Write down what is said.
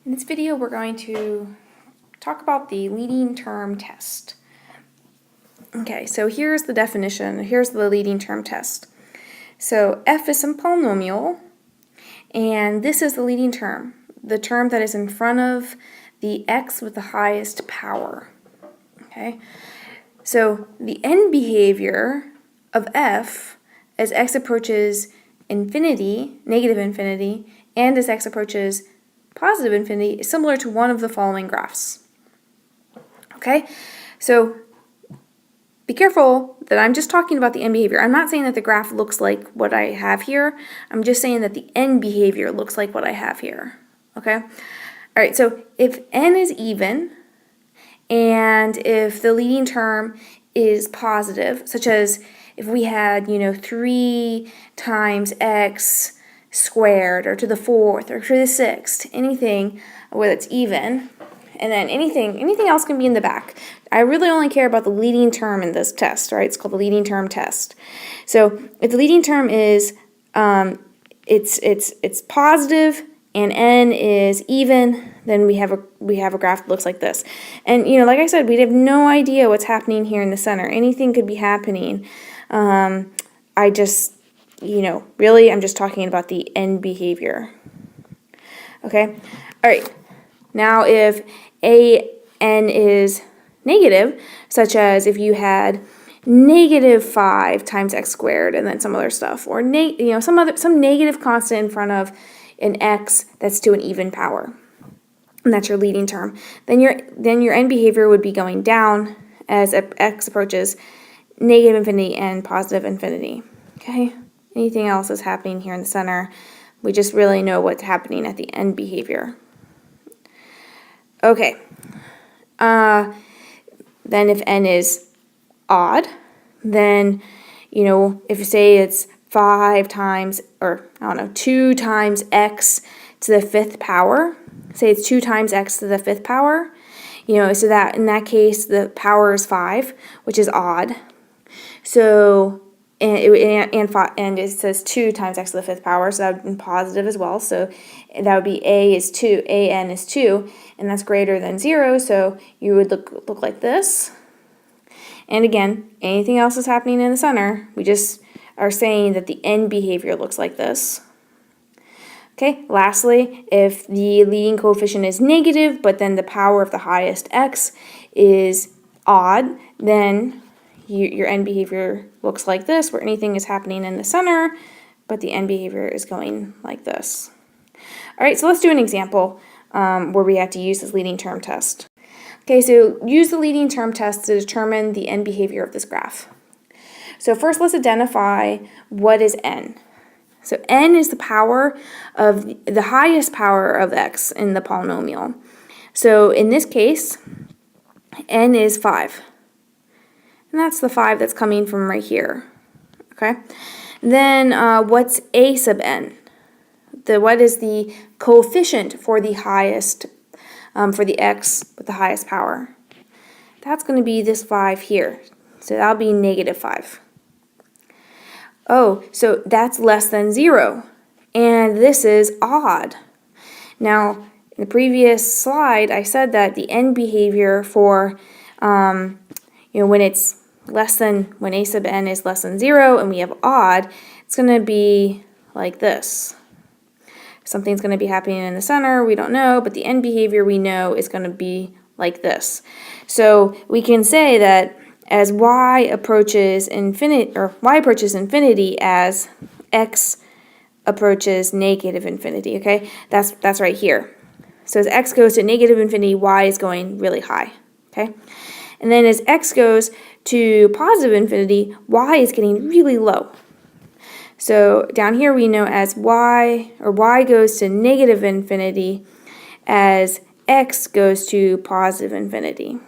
In this video, we're going to talk about the leading term test. Okay, so here's the definition. Here's the leading term test. So f is some polynomial, and this is the leading term, the term that is in front of the x with the highest power. Okay, so the end behavior of f as x approaches infinity, negative infinity, and as x approaches positive infinity is similar to one of the following graphs. Okay, so be careful that I'm just talking about the end behavior. I'm not saying that the graph looks like what I have here. I'm just saying that the end behavior looks like what I have here. Okay, all right, so if n is even and if the leading term is positive, such as if we had, 3 times x squared, or to the 4th, or to the 6th, anything where it's even, and then anything else can be in the back. I really only care about the leading term in this test, right? It's called the leading term test. So if the leading term is it's positive and n is even, then we have a graph that looks like this. And like I said, we have no idea what's happening here in the center. Anything could be happening. Really, I'm just talking about the end behavior. Okay? All right. Now, if an is negative, such as if you had -5 times x squared and then some other stuff, or some negative constant in front of an x that's to an even power, and that's your leading term, then your end behavior would be going down as x approaches negative infinity and positive infinity. Okay? Anything else is happening here in the center. We just really know what's happening at the end behavior. Okay. Then if n is odd, then, if say it's 5 times, or 2 times x to the 5th power, say it's 2 times x to the 5th power, so that in that case the power is 5, which is odd. So and it says 2 times x to the 5th power, so that would be positive as well. So that would be an is 2, and that's greater than 0, so you would look like this. And again, anything else is happening in the center. We just are saying that the end behavior looks like this. Okay, lastly, if the leading coefficient is negative, but then the power of the highest x is odd, then your end behavior looks like this, where anything is happening in the center, but the end behavior is going like this. All right, so let's do an example where we have to use this leading term test. Okay, so use the leading term test to determine the end behavior of this graph. So first, let's identify what is n. So n is the power of the highest power of x in the polynomial. So in this case, n is 5. And that's the 5 that's coming from right here. Okay? Then what's a sub n? What is the coefficient for the highest, for the x with the highest power? That's going to be this 5 here. So that'll be -5. Oh, so that's less than 0. And this is odd. Now, in the previous slide, I said that the end behavior for, when a sub n is less than 0 and we have odd, it's going to be like this. Something's going to be happening in the center, we don't know, but the end behavior we know is going to be like this. So we can say that as y approaches infinity as x approaches negative infinity, okay? That's right here. So as x goes to negative infinity, y is going really high, okay? And then as x goes to positive infinity, y is getting really low. So down here we know as y goes to negative infinity as x goes to positive infinity.